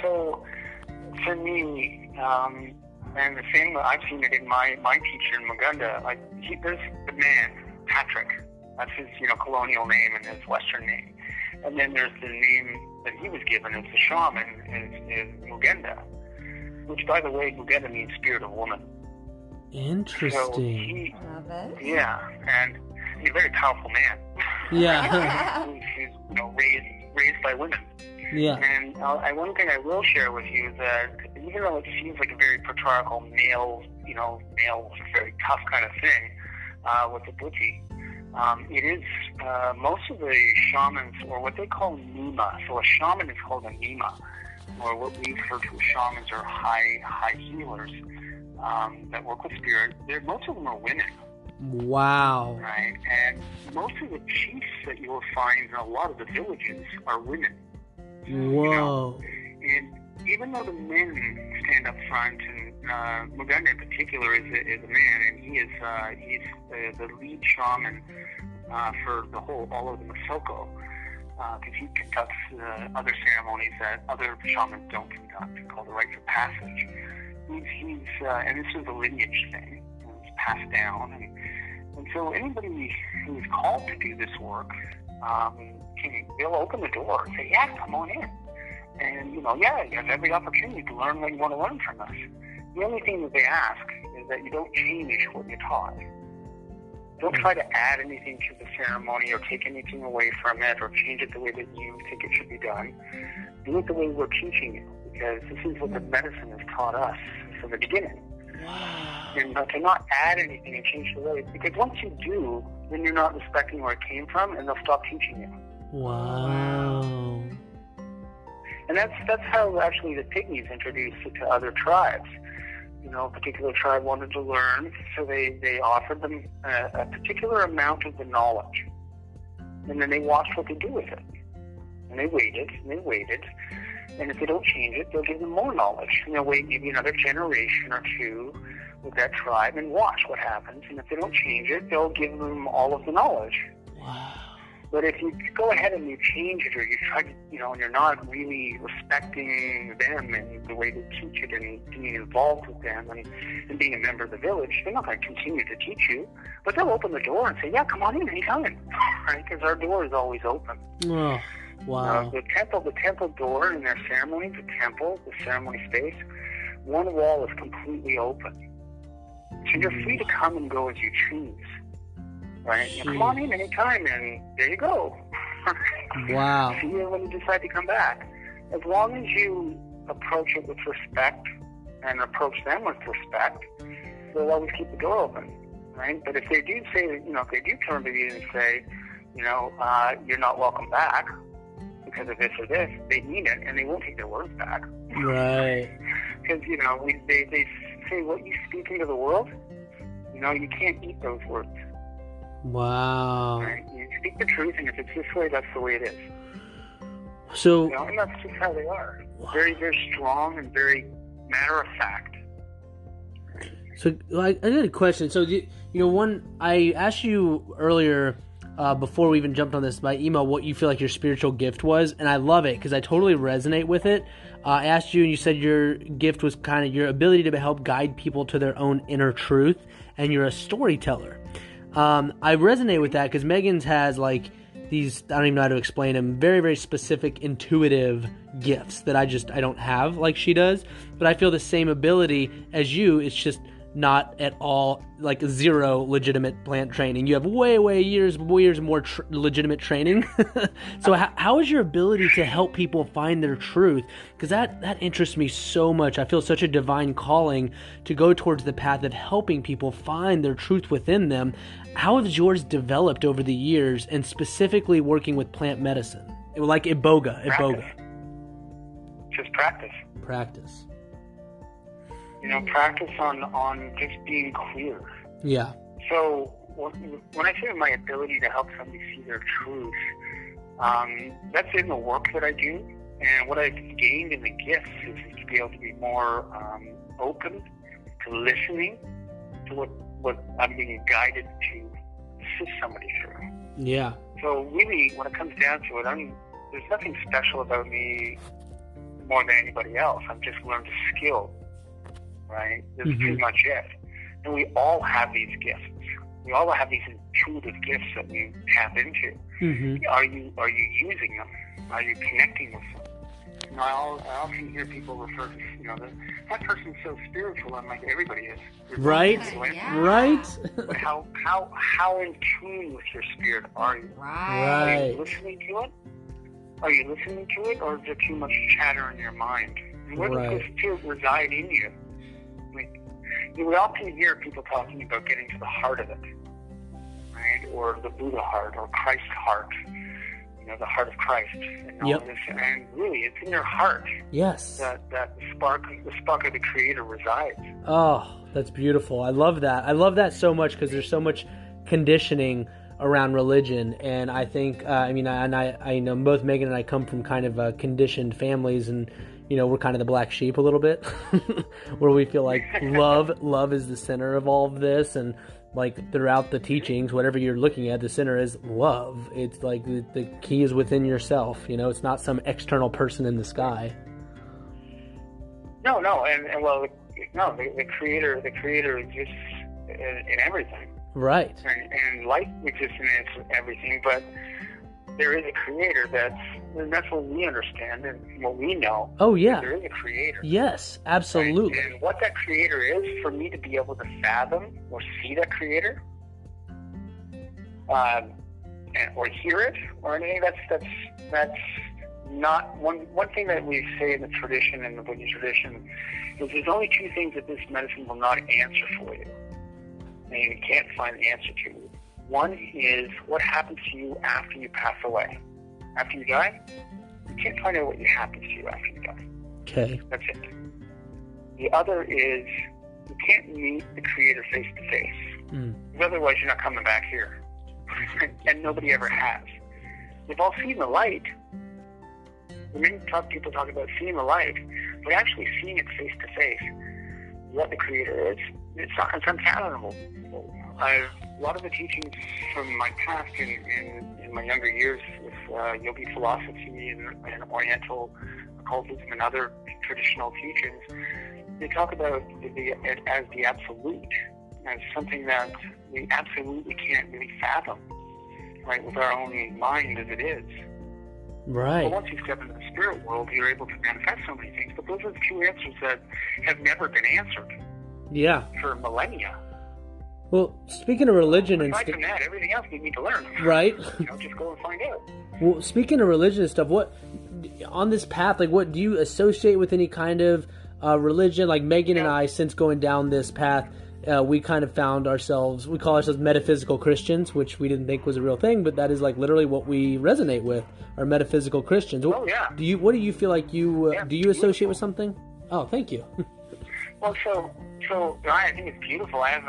Speaker 3: So for me, and the same, I've seen it in my teacher in Moughenda. There's the man, Patrick. That's his, colonial name and his Western name. And then there's the name that he was given as the shaman is Moughenda, which, by the way, Moughenda means spirit of woman.
Speaker 1: Interesting.
Speaker 3: So
Speaker 2: Love it.
Speaker 3: Yeah, and he's a very powerful man.
Speaker 1: Yeah.
Speaker 3: He's raised by women.
Speaker 1: Yeah.
Speaker 3: And one thing I will share with you is that even though it seems like a very patriarchal male, very tough kind of thing with the Bwiti, it is most of the shamans, or what they call Nima. So a shaman is called a Nima, or what we refer to as shamans, or high healers that work with spirit. Most of them are women.
Speaker 1: Wow.
Speaker 3: Right, and most of the chiefs that you will find in a lot of the villages are women.
Speaker 1: Whoa.
Speaker 3: And even though the men stand up front, and Moughenda in particular is a man, and he's the lead shaman for all of the Masoko, because he conducts other ceremonies that other shamans don't conduct, called the rites of passage. He's and this is a lineage thing. It's passed down, and so anybody who is called to do this work, they'll open the door and say, yeah, come on in. And, you have every opportunity to learn what you want to learn from us. The only thing that they ask is that you don't change what you're taught. Don't try to add anything to the ceremony or take anything away from it or change it the way that you think it should be done. Do it the way we're teaching you, because this is what the medicine has taught us from the beginning. And to not add anything and change the way, because once you do, then you're not respecting where it came from, and they'll stop teaching you.
Speaker 1: Wow.
Speaker 3: And that's how actually the pygmies introduced it to other tribes. You know, a particular tribe wanted to learn, so they offered them a particular amount of the knowledge. And then they watched what they do with it. And they waited, and if they don't change it, they'll give them more knowledge. And they'll wait maybe another generation or two with that tribe and watch what happens. And if they don't change it, they'll give them all of the knowledge.
Speaker 1: Wow.
Speaker 3: But if you go ahead and you change it, or you try to, you know, and you're not really respecting them and the way they teach it and being involved with them and being a member of the village, they're not going to continue to teach you. But they'll open the door and say, yeah, come on in anytime, right? Because our door is always open.
Speaker 1: Oh, wow.
Speaker 3: The temple door in their ceremony, the ceremony space, one wall is completely open. So you're free to come and go as you choose. Right? You come on in anytime, and there you go.
Speaker 1: Wow.
Speaker 3: See you when you decide to come back. As long as you approach it with respect and approach them with respect, they'll always keep the door open, right? But if they do say, you know, if they do turn to you and say, you know, you're not welcome back because of this or this, they mean it, and they won't take their words back.
Speaker 1: Right.
Speaker 3: Because, you know, they say what you speak into the world, you know, you can't eat those words.
Speaker 1: Wow.
Speaker 3: Right? You speak the truth, and if it's this way, that's the way it is.
Speaker 1: So,
Speaker 3: you know, and that's just how they are. Very, very strong and very matter of fact.
Speaker 1: So I got a question. So, you know, one, I asked you earlier, before we even jumped on this by email, what you feel like your spiritual gift was, and I love it because I totally resonate with it. I asked you, and you said your gift was kind of your ability to help guide people to their own inner truth, and you're a storyteller. I resonate with that because Megan's has like these, I don't even know how to explain them, very, very specific intuitive gifts that I don't have like she does, but I feel the same ability as you. It's just not at all, like zero legitimate plant training. You have way years more legitimate training. So how is your ability to help people find their truth? Because that interests me so much. I feel such a divine calling to go towards the path of helping people find their truth within them. How has yours developed over the years, and specifically working with plant medicine? Like Iboga.
Speaker 3: Just practice.
Speaker 1: Practice.
Speaker 3: You know, practice on just being clear.
Speaker 1: Yeah.
Speaker 3: So when I say my ability to help somebody see their truth, that's in the work that I do. And what I've gained in the gifts is to be able to be more open to listening to what I'm being guided to assist somebody through.
Speaker 1: Yeah.
Speaker 3: So really, when it comes down to it, there's nothing special about me more than anybody else. I've just learned a skill. Right? That's pretty much it. And we all have these gifts. We all have these intuitive gifts that we tap into. Mm-hmm. Are you using them? Are you connecting with them? You know, I often hear people refer to, you know, that person's so spiritual. I'm like, everybody is.
Speaker 1: Right?
Speaker 2: Yeah.
Speaker 1: Right?
Speaker 3: But how in tune with your spirit are you?
Speaker 2: Right.
Speaker 3: Are you listening to it? Are you listening to it, or is there too much chatter in your mind? And where does this spirit reside in you? You would often hear people talking about getting to the heart of it, right? Or the Buddha heart, or Christ's heart, you know, the heart of Christ, and all this. And really, it's in your heart.
Speaker 1: Yes.
Speaker 3: That the spark of the Creator resides.
Speaker 1: Oh, that's beautiful. I love that. I love that so much because there's so much conditioning around religion, and I think, I know both Megan and I come from kind of conditioned families, and you know, we're kind of the black sheep a little bit, where we feel like love is the center of all of this, and like throughout the teachings, whatever you're looking at, the center is love. It's like the key is within yourself. You know, it's not some external person in the sky.
Speaker 3: No, the Creator exists in everything.
Speaker 1: Right.
Speaker 3: And life exists in everything, but there is a Creator. That's what we understand and what we know.
Speaker 1: Oh, yeah.
Speaker 3: There is a Creator.
Speaker 1: Yes, absolutely.
Speaker 3: Right? And what that Creator is, for me to be able to fathom or see that Creator, or hear it, or anything, that's not one thing that we say in the tradition, in the Buddhist tradition, is there's only two things that this medicine will not answer for you. And you can't find the answer to. One is what happens to you after you pass away. after you die, you can't find out what happens to you after you die.
Speaker 1: Okay.
Speaker 3: That's it. The other is you can't meet the Creator face to face. Because otherwise you're not coming back here. And nobody ever has. They've all seen the light. Many people talk about seeing the light, but actually seeing it face to face, what the Creator is, it's unfathomable. A lot of the teachings from my past in my younger years with yogi philosophy and Oriental occultism and other traditional teachings, they talk about it as the absolute, as something that we absolutely can't really fathom, right, with our own mind as it is.
Speaker 1: Right.
Speaker 3: But once you step into the spirit world, you're able to manifest so many things. But those are the two answers that have never been answered.
Speaker 1: Yeah.
Speaker 3: For millennia.
Speaker 1: Well, speaking of religion and
Speaker 3: aside from that, everything else you need to learn.
Speaker 1: Right.
Speaker 3: Just go and find out.
Speaker 1: Well, speaking of religion and stuff, what on this path, like, what do you associate with any kind of religion? Like Megan and I, since going down this path, we kind of found ourselves, we call ourselves metaphysical Christians, which we didn't think was a real thing, but that is like literally what we resonate with, are metaphysical Christians.
Speaker 3: Oh, yeah.
Speaker 1: What do you feel like you, do you associate with something? Oh, thank you.
Speaker 3: Well, so I think it's beautiful. I have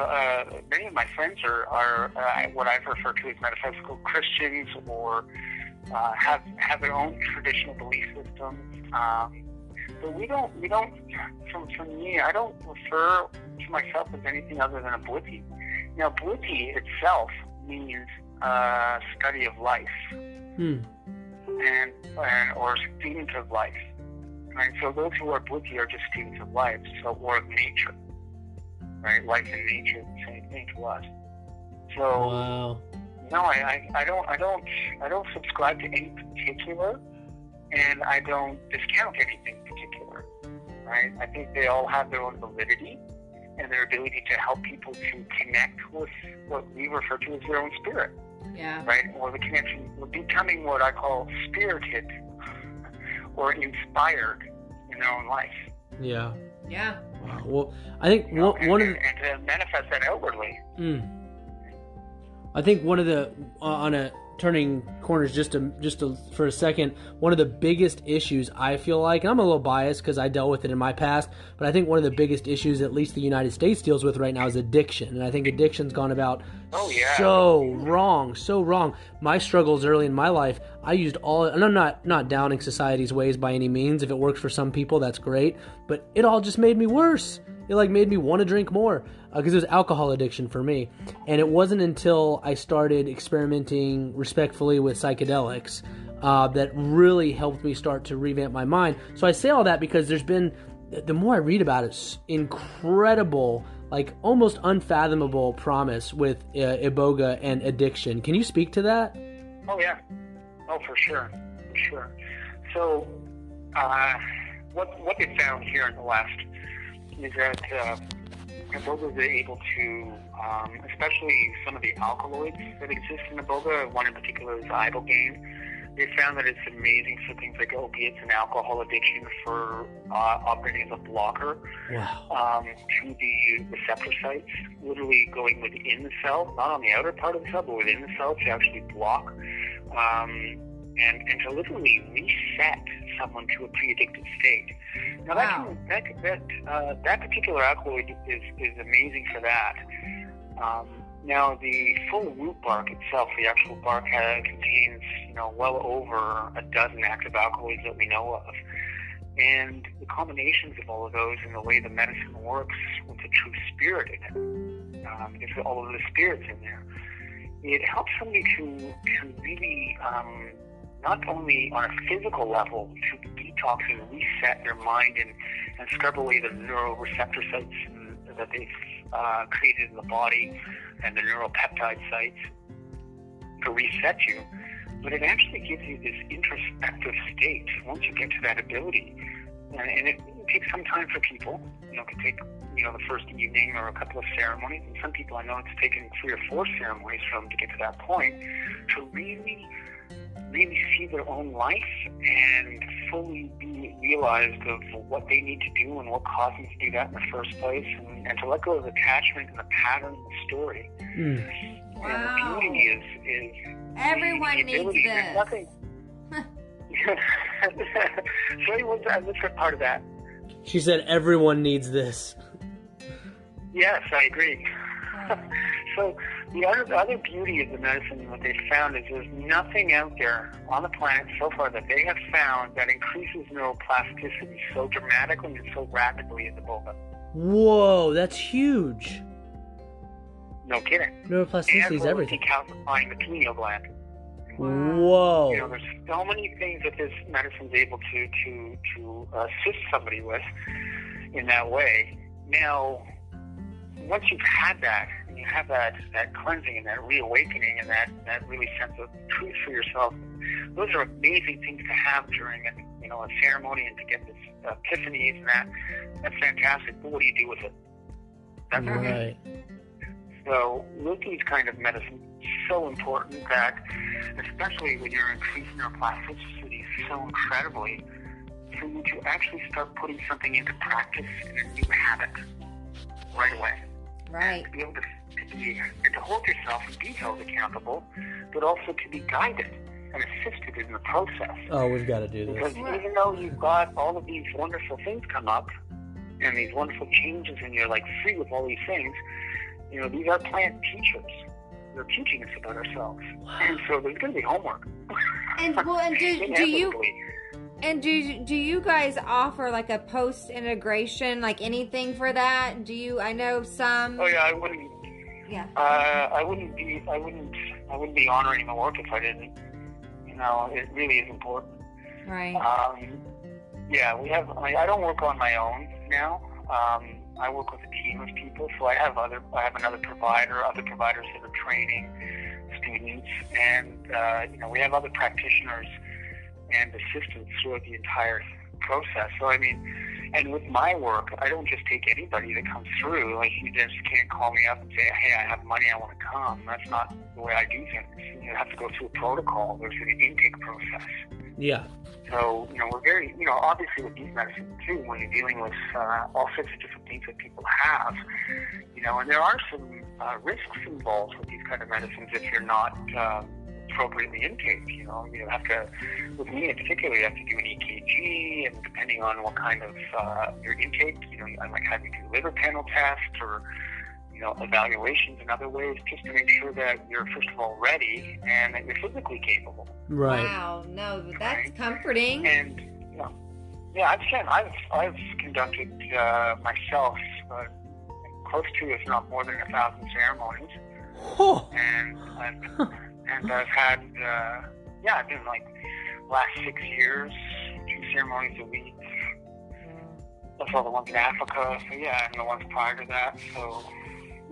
Speaker 3: many of my friends are what I've referred to as metaphysical Christians, or have their own traditional belief system. But we don't. For me, I don't refer to myself as anything other than a Bwiti. Now, Bwiti itself means study of life, and or student of life. Right? So those who are Bwiti are just students of life, or of nature. Right? Life and nature is the same thing to us. So
Speaker 1: wow.
Speaker 3: No, I don't subscribe to any particular, and I don't discount anything particular. Right? I think they all have their own validity and their ability to help people to connect with what we refer to as their own spirit.
Speaker 2: Yeah.
Speaker 3: Right? Or the connection, becoming what I call spirited or inspired in their own life.
Speaker 1: Yeah.
Speaker 2: Yeah.
Speaker 1: Wow. Well, I think one of the,
Speaker 3: and to manifest that outwardly.
Speaker 1: I think one of the on a turning corners just to for a second, one of the biggest issues I feel like, and I'm a little biased because I dealt with it in my past, but I think one of the biggest issues at least the United States deals with right now is addiction, and I think addiction's gone about so wrong. My struggles early in my life, I used all, and I'm not downing society's ways by any means. If it works for some people, that's great, but it all just made me worse. It like made me want to drink more because it was alcohol addiction for me. And it wasn't until I started experimenting respectfully with psychedelics that really helped me start to revamp my mind. So I say all that because there's been, the more I read about it, incredible, like almost unfathomable promise with Iboga and addiction. Can you speak to that?
Speaker 3: Oh, yeah. Oh, for sure. So what they found here in the West is that Iboga is able to, especially some of the alkaloids that exist in Iboga, one in particular is ibogaine. They found that it's amazing for things like opiates and alcohol addiction for operating as a blocker to the receptor sites, literally going within the cell, not on the outer part of the cell, but within the cell to actually block and to literally reset someone to a pre-addicted state. Now that particular alkaloid is amazing for that. Now the full root bark itself, the actual bark contains well over a dozen active alkaloids that we know of, and the combinations of all of those and the way the medicine works with the true spirit in it, because all of the spirits in there, it helps somebody to really not only on a physical level to detox and reset their mind and scrub away the neuroreceptor sites that they've created in the body and the neuropeptide sites to reset you, but it actually gives you this introspective state once you get to that ability. And it takes some time for people. It can take the first evening or a couple of ceremonies, and some people I know it's taken 3 or 4 ceremonies for them to get to that point to really see their own life and fully be realized of what they need to do and what caused them to do that in the first place, and to let go of attachment and the pattern and the story.
Speaker 2: Wow.
Speaker 3: And the beauty is
Speaker 2: everyone needs this.
Speaker 3: Sorry, what's that part of that?
Speaker 1: She said everyone needs this.
Speaker 3: Yes, I agree. So the other beauty of the medicine and what they found is there's nothing out there on the planet so far that they have found that increases neuroplasticity so dramatically and so rapidly as Iboga.
Speaker 1: Whoa, that's huge.
Speaker 3: No kidding.
Speaker 1: Neuroplasticity is everything.
Speaker 3: Decalcifying the pineal gland.
Speaker 1: Whoa.
Speaker 3: You know, there's so many things that this medicine's able to assist somebody with in that way. Now, once you've had that, and you have that cleansing and that reawakening and that really sense of truth for yourself, those are amazing things to have during a ceremony and to get this epiphanies and that's fantastic. But what do you do with it? That's
Speaker 1: right.
Speaker 3: So with these kind of medicine, so important that, especially when you're increasing your plasticity so incredibly, for you to actually start putting something into practice in a new habit right away.
Speaker 2: Right.
Speaker 3: To be able to hold yourself and be held accountable, but also to be guided and assisted in the process.
Speaker 1: Oh, we've got to do this.
Speaker 3: Because even though you've got all of these wonderful things come up, and these wonderful changes, and you're like free with all these things, you know, these are plant teachers. They're teaching us about ourselves. Wow. And so there's going to be homework.
Speaker 2: And do you guys offer like a post integration, like anything for that? I know some.
Speaker 3: Oh yeah, I wouldn't.
Speaker 2: Yeah.
Speaker 3: I wouldn't be honoring the work if I didn't. You know, it really is important.
Speaker 2: Right.
Speaker 3: Yeah, we have. I don't work on my own now. I work with a team of people, so I have another provider, other providers that are training students, and we have other practitioners and assistants throughout the entire process. So I mean, and with my work, I don't just take anybody that comes through. Like, you just can't call me up and say, "Hey, I have money, I want to come." That's not the way I do things. You have to go through a protocol. There's an intake process.
Speaker 1: Yeah.
Speaker 3: So, we're very, obviously with these medicines too, when you're dealing with all sorts of different things that people have, and there are some risks involved with these kind of medicines if you're not appropriately intake. You have to, with me in particular, you have to do an EKG, and depending on what kind of your intake, I might have you do liver panel tests or, evaluations in other ways, just to make sure that you're, first of all, ready and that you're physically capable.
Speaker 2: Right. Wow. No, that's comforting.
Speaker 3: And, I've conducted myself close to, if not more than 1,000 ceremonies.
Speaker 1: Oh.
Speaker 3: And I've had, I've been like last 6 years, 2 ceremonies a week. That's all the ones in Africa. So and the ones prior to that. So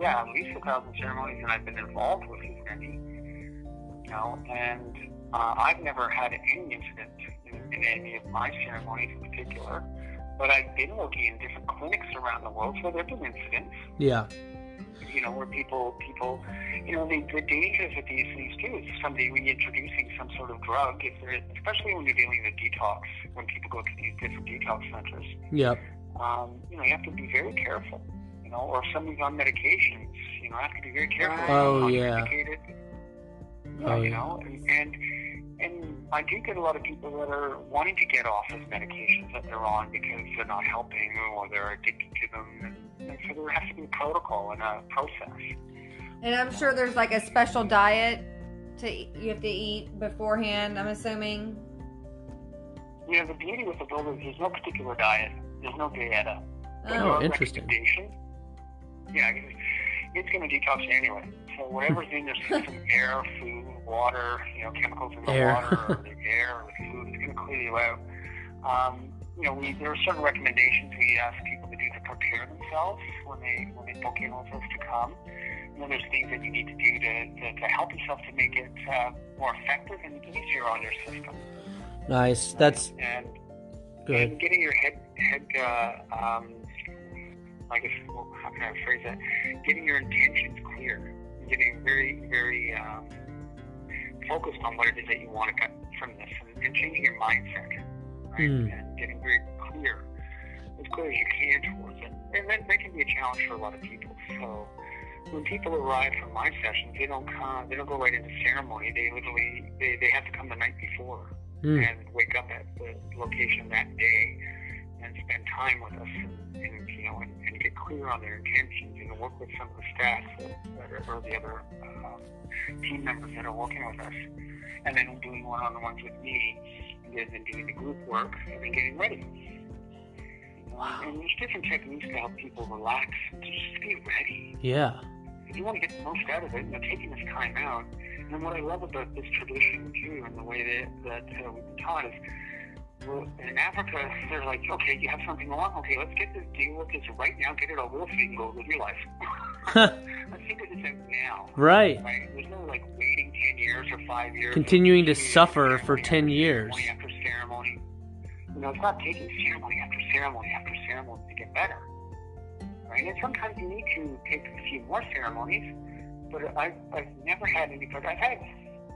Speaker 3: at least 1,000 ceremonies, and I've been involved with as many. And I've never had any incident in any of my ceremonies in particular. But I've been working in different clinics around the world, so there have been incidents.
Speaker 1: Yeah.
Speaker 3: Where people, the dangers of these things too is somebody reintroducing some sort of drug, especially when you're dealing with detox, when people go to these different detox centers.
Speaker 1: Yep.
Speaker 3: You have to be very careful, or if somebody's on medications, I have to be very careful.
Speaker 2: Right.
Speaker 1: Oh, yeah.
Speaker 3: And I do get a lot of people that are wanting to get off of medications that they're on because they're not helping or they're addicted to them. And so there has to be a protocol and a process.
Speaker 2: And I'm sure there's like a special diet you have to eat beforehand, I'm assuming.
Speaker 3: The beauty with the builder is there's no particular diet. There's no dieta.
Speaker 1: Oh, interesting.
Speaker 3: Yeah, it's going to detox you anyway. So whatever's in your system, air, food, water, chemicals in the water or the air or the food, it's going to clear you out. There are certain recommendations we ask people to do to prepare themselves when they book in with us to come. There's things that you need to do to help yourself to make it more effective and easier on your system.
Speaker 1: Nice. That's good.
Speaker 3: And getting your head I guess, how can I phrase that? Getting your intentions clear, getting very, very focused on what it is that you want to get from this, and changing your mindset, right? And getting very clear, as clear as you can towards it. And that can be a challenge for a lot of people. So when people arrive from my sessions, they don't go right into ceremony. They literally, they have to come the night before. and wake up at the location that day and spend time with us and get clear on their intentions and work with some of the staff or the other team members that are working with us. And then doing one-on-ones with me, and then doing the group work, and then getting ready. Wow. And there's different techniques to help people relax and just be ready.
Speaker 1: Yeah.
Speaker 3: If you want to get the most out of it, taking this time out. And what I love about this tradition too, and the way that we've been taught is, well, in Africa, they're like, okay, you have something wrong. Okay, let's get this deal with this right now. Get it over with so you can go live your life. Let's figure this out now.
Speaker 1: Right.
Speaker 3: There's no like waiting 10 years or 5 years.
Speaker 1: Continuing to suffer for 10 years.
Speaker 3: Ceremony after ceremony. It's not taking ceremony after ceremony after ceremony to get better. Right? And sometimes you need to take a few more ceremonies, but I've never had anybody. I've had,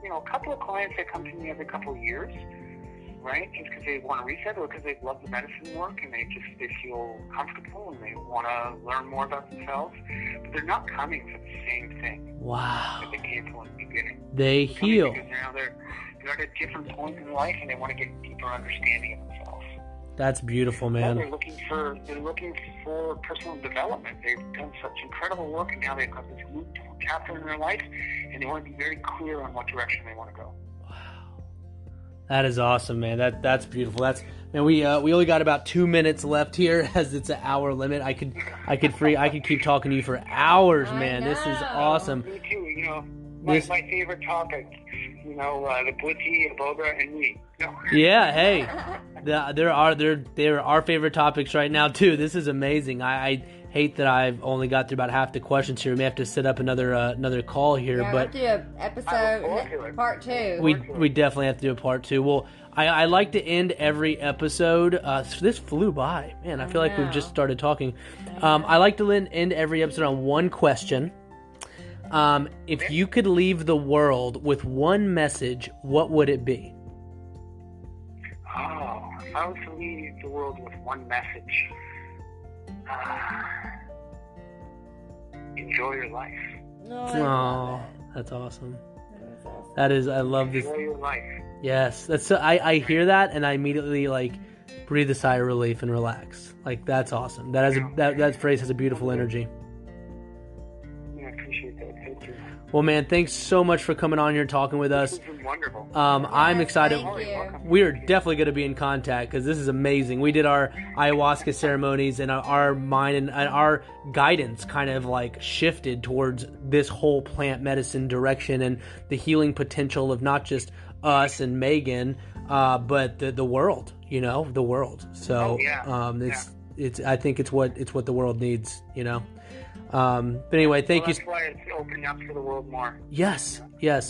Speaker 3: a couple of clients that come to me every couple of years, right? Just because they want to reset or because they love the medicine work and they feel comfortable and they want to learn more about themselves. But they're not coming for the same thing.
Speaker 1: Wow.
Speaker 3: That they came for in the beginning.
Speaker 1: They heal.
Speaker 3: Because now they're at a different point in life and they want to get deeper understanding of themselves.
Speaker 1: That's beautiful, man.
Speaker 3: They're looking for personal development. They've done such incredible work, and now they've got this new chapter in their life, and they want to be very clear on what direction they want to go.
Speaker 1: Wow, that is awesome, man. That's beautiful. We only got about 2 minutes left here, as it's an hour limit. I could keep talking to you for hours, man. This is awesome.
Speaker 3: Me too. My favorite topic. The Bwiti, Iboga, and me. No.
Speaker 1: Yeah, hey, there are our favorite topics right now too. This is amazing. I hate that I've only got through about half the questions here. We may have to set up another call here, but
Speaker 2: we'll do an episode part 2.
Speaker 1: We definitely have to do a part 2. Well, I like to end every episode. This flew by, man. I feel like we've just started talking. I like to end every episode on one question. If you could leave the world with one message, what would it be?
Speaker 3: Oh, if I was to leave the world with one message, enjoy your life.
Speaker 1: Oh, that's awesome. That is, I love this.
Speaker 3: Enjoy your life.
Speaker 1: Yes, that's. I hear that and I immediately breathe a sigh of relief and relax. That's awesome. That phrase has a beautiful energy.
Speaker 3: I appreciate that. Thank you.
Speaker 1: Well, man, thanks so much for coming on here and talking with us.
Speaker 3: This has been wonderful.
Speaker 1: I'm excited.
Speaker 2: Thank you.
Speaker 1: We're definitely going to be in contact because this is amazing. We did our ayahuasca ceremonies and our mind and our guidance kind of shifted towards this whole plant medicine direction and the healing potential of not just us and Megan, but the world. The world. So I think it's what the world needs. But anyway, thank you.
Speaker 3: That's why it's opening up for the world more.
Speaker 1: Yes.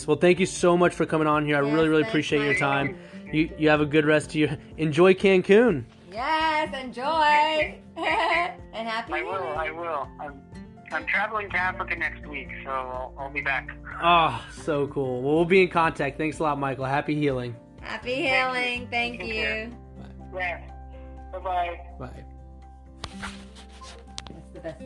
Speaker 1: Well, thank you so much for coming on here. I really appreciate your time. You have a good rest of your. Enjoy Cancun.
Speaker 2: Yes, enjoy. And happy.
Speaker 3: I will. I'm traveling to Africa next week, so I'll be back.
Speaker 1: Oh, so cool. Well, we'll be in contact. Thanks a lot, Michael. Happy healing.
Speaker 2: Happy healing. Thank you.
Speaker 3: Yeah. Bye-bye.
Speaker 1: Bye.
Speaker 2: That's the best.